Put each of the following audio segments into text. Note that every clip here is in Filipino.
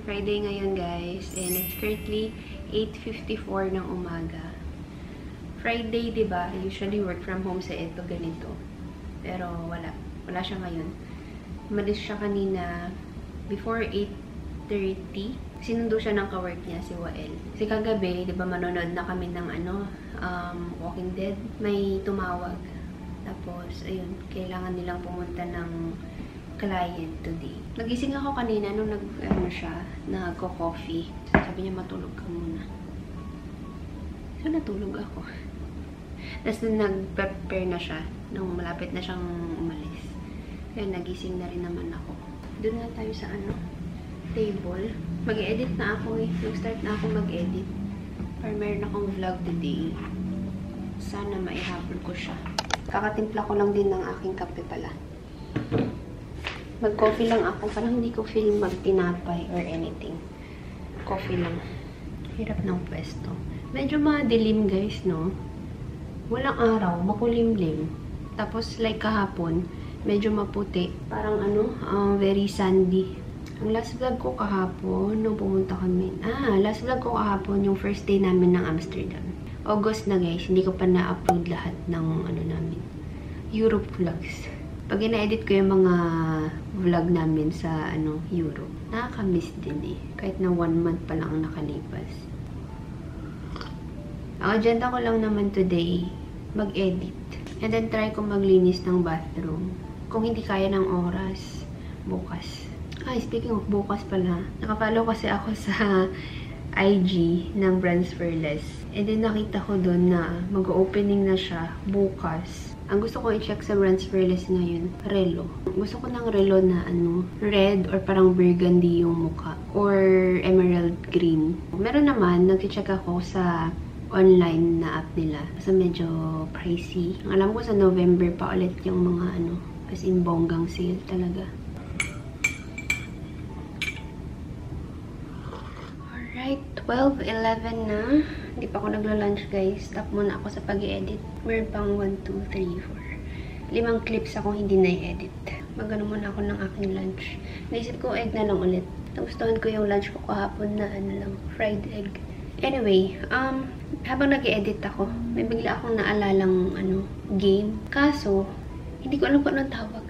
Friday ngayon, guys. And it's currently 8:54 ng umaga. Friday, diba? Usually work from home sa ito, ganito. Pero wala. Wala siya ngayon. Umalis siya kanina before 8:30. Sinundo siya ng kawork niya, si Wael. Kasi kagabi, diba, manonood na kami ng Walking Dead. May tumawag. Tapos, ayun, kailangan nilang pumunta ng client today. Nagising ako kanina nung nagko-coffee. Sabi niya, matulog ka muna. So, natulog ako. Tapos, nag-prepare na siya nung malapit na siyang umalis. Kaya, nagising na rin naman ako. Doon na tayo sa table. Mag-edit na ako eh. Nag-start na ako mag-edit. Para meron akong vlog today. Sana maihapon ko siya. Kakatimpla ko lang din ng aking kape pala. Mag-coffee lang ako. Parang hindi ko feel mag-tinapay or anything. Coffee lang. Hirap ng pwesto. Medyo madilim, guys, no? Walang araw. Makulimlim. Tapos, like kahapon, medyo maputi. Parang very sandy. Ang last vlog ko kahapon, nung pumunta kami. Last vlog ko kahapon, yung first day namin ng Amsterdam. August na, guys. Hindi ko pa na-upload lahat ng namin. Europe vlogs. Pag ina-edit ko yung mga vlog namin sa Europe, nakaka-miss din eh. Kahit na 1 month pa lang ang nakalipas. Ang agenda ko lang naman today, mag-edit. And then try ko maglinis ng bathroom. Kung hindi kaya ng oras, bukas. Speaking of bukas pala, nakafollow kasi ako sa IG ng Brands Fearless. And then nakita ko doon na mag-opening na siya bukas. Ang gusto ko i-check sa Brands Fearless ngayon, relo. Gusto ko ng relo na red or parang burgundy yung mukha. Or emerald green. Meron naman, nag-check ako sa online na app nila. Kasi medyo pricey. Ang alam ko sa November pa ulit yung mga as in bonggang sale talaga. Alright, 12:11 na. Hindi pa ako nagla-lunch, guys. Stop muna ako sa pag-i-edit. Meron pang 1, 2, 3, 4. 5 clips ako hindi na-i-edit. Magano muna ako ng aking lunch. Naisip ko egg na lang ulit. Nagustuhan ko yung lunch ko kahapon na fried egg. Anyway, habang nag-i-edit ako, may bigla akong naalalang game. Kaso, hindi ko alam kung anong tawag.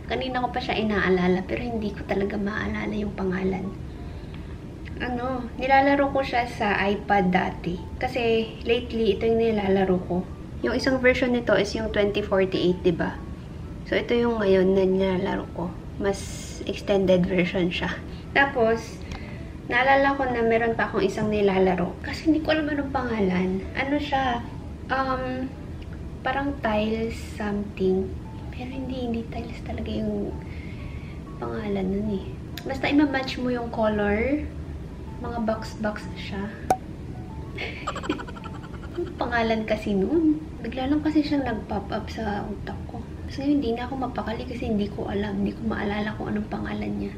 Kanina ko pa siya inaalala, pero hindi ko talaga maalala yung pangalan. Nilalaro ko siya sa iPad dati. Kasi, lately, ito yung nilalaro ko. Yung isang version nito is yung 2048, diba? So, ito yung ngayon na nilalaro ko. Mas extended version siya. Tapos, naalala ko na meron pa akong isang nilalaro. Kasi hindi ko alam anong pangalan. Siya? Parang tiles something. Pero hindi tiles talaga yung pangalan nun eh. Basta ima-match mo yung color. Mga box siya. Pangalan kasi nun. Bigla lang kasi siyang nag-pop up sa utak ko. Kasi ngayon, hindi na ako mapakali kasi hindi ko alam. Hindi ko maalala kung anong pangalan niya.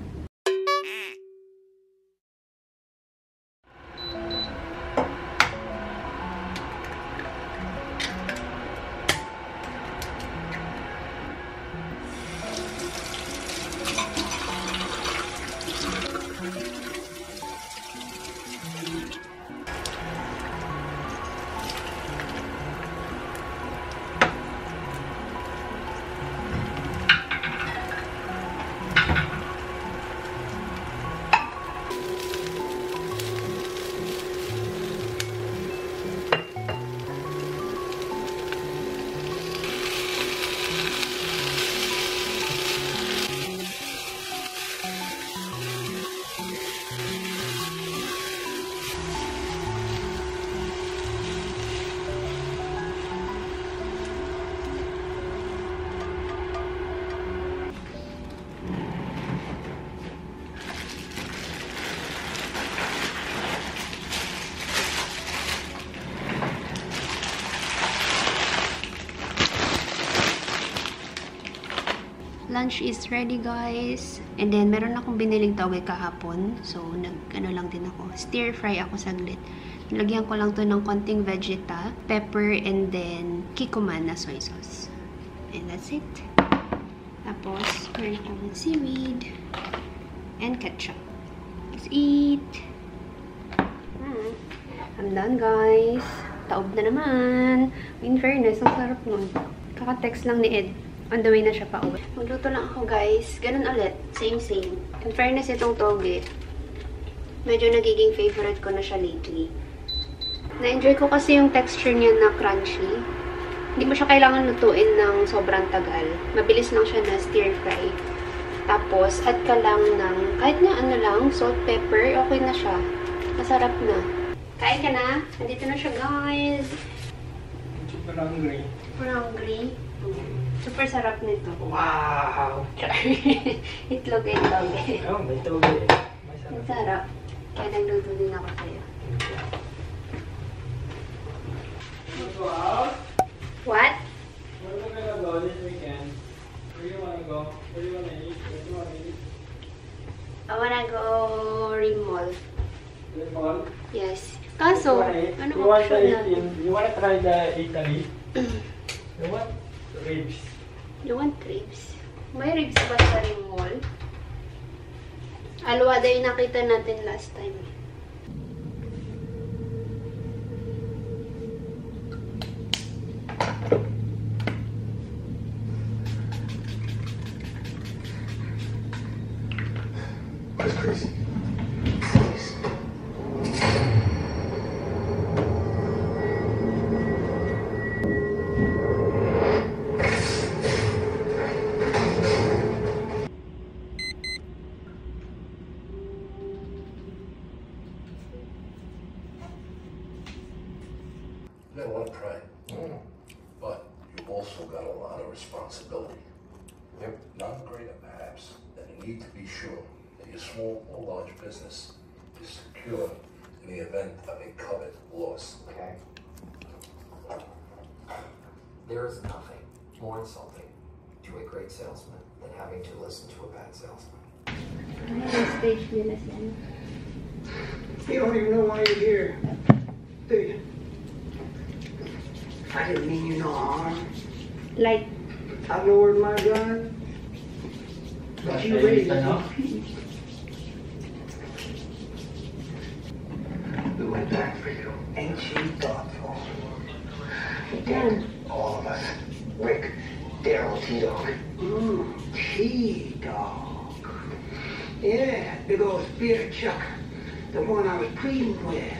Lunch is ready, guys. And then, meron akong biniling tawag kahapon. So, lang din ako. Stir fry ako saglit. Nilagyan ko lang to ng konting vegeta, pepper, and then kikkoman na soy sauce. And that's it. Tapos, meron akong seaweed and ketchup. Let's eat! I'm done, guys. Taob na naman. In fairness, ang sarap nun. Kaka-text lang ni Ed. On the way na siya pa uwi. Magluto lang ako, guys. Ganun ulit. Same. In fairness, itong toge, medyo nagiging favorite ko na siya lately. Na-enjoy ko kasi yung texture niya na crunchy. Hindi mo siya kailangan lutuin ng sobrang tagal. Mabilis lang siya na stir fry. Tapos, add ka lang ng, kahit na ano lang, salt, pepper, okay na siya. Masarap na. Kain ka na? Nandito na siya, guys. Super hungry. Super hungry. Super sarap nito. Wow! Itlog. Oh, may toge. Ang sarap. Kaya nagluto din ako sa'yo. Go out? What? Where are we gonna go this weekend? Where do you wanna go? Where do you wanna eat? Where do you wanna eat? I wanna go Rim Mall. Rim Mall? Yes. Kaso, ano option natin? You wanna try the Italy? You want ribs? You want ribs? May ribs ba sa Rim Mall? Alwada yung nakita natin last time. That's crazy. You got a lot of pride, but you've also got a lot of responsibility. Yep. None greater, perhaps, than you need to be sure that your small or large business is secure in the event of a covered loss. Okay. There is nothing more insulting to a great salesman than having to listen to a bad salesman. Stage nila siya. You don't even know why you're here, do you? I didn't mean you no harm. Like, I lowered my gun, but you raised it. We went back for you. Ain't she thoughtful? Dead, all of us. Rick, Daryl, T-Dog. T-Dog. Yeah, big old spear chuck. The one I was pleading with.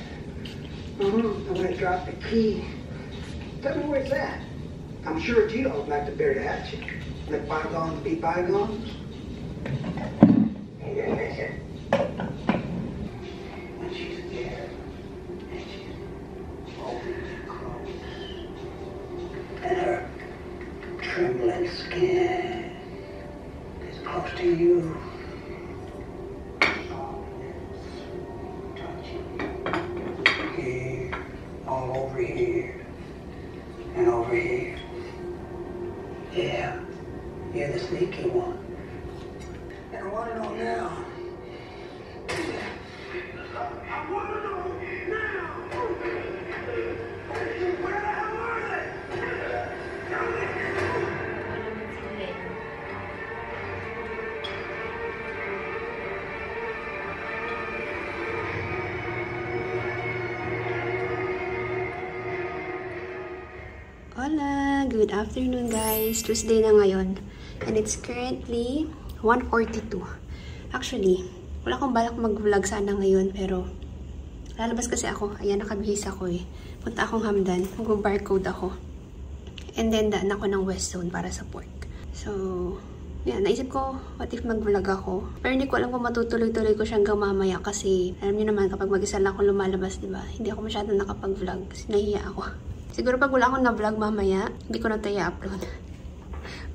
And when I dropped the key, tell me where's that? I'm sure T-Dog would like to bury the hatchet. Let bygones be bygones. He didn't make it. And she's dead. And she's holding close. And her trembling skin is close to you. Here, all over here, and over here. Yeah, you're the sneaky one. And I want to know now. I want to know now. Where the hell are they? Tell me. Hola! Good afternoon, guys. Tuesday na ngayon. And it's currently 1:42. Actually, wala akong balak mag-vlog sana ngayon, pero lalabas kasi ako. Ayan, nakabihis ako eh. Punta akong Hamdan. Mag-barcode ako. And then, daan ako ng West Zone para sa pork. So, yan. Naisip ko, what if mag-vlog ako? Pero hindi ko alam kung matutuloy-tuloy ko siya hanggang mamaya kasi alam niyo naman, kapag mag-isa lang ako lumalabas, diba? Hindi ako masyadong nakapag-vlog kasi nahiya ako. Siguro pag wala akong na-vlog mamaya, hindi ko na tayo upload.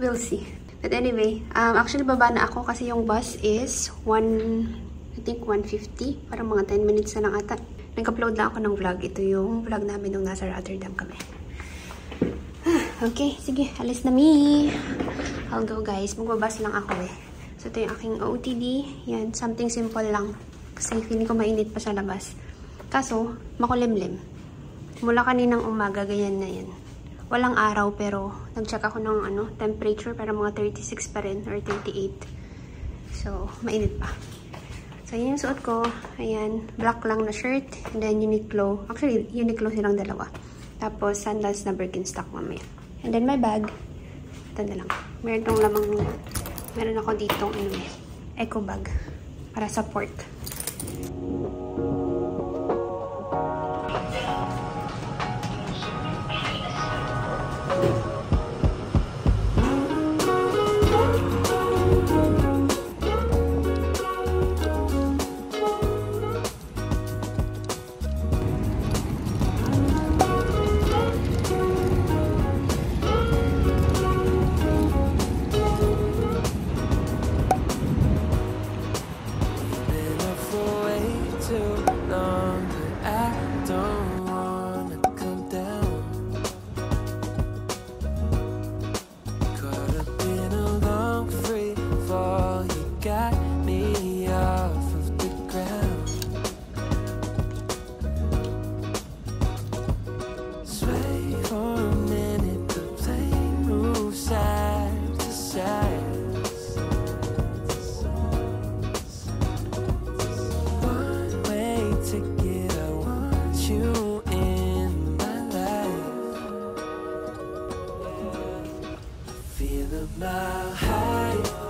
We'll see. But anyway, actually baba na ako kasi yung bus is I think 1:50. Parang mga 10 minutes na lang ata. Nag-upload lang ako ng vlog. Ito yung vlog namin nung nasa Rotterdam kami. Okay, sige. Alis na me. I'll go, guys. Magbabas lang ako eh. So ito yung aking OOTD. Yan, something simple lang. Kasi feeling ko mainit pa sa labas. Kaso, makulimlim. Mula kaninang umaga, ganyan na yan. Walang araw pero nag-check ako ng temperature para mga 36 pa rin or 38. So, mainit pa. So, yun yung suot ko. Ayan, black lang na shirt. And then, Uniqlo. Actually, Uniqlo silang dalawa. Tapos, sandals na Birkenstock mamaya. And then, my bag. Ito na lang. Meron ako ditong eco bag. Para sa pork. Feel a mile high.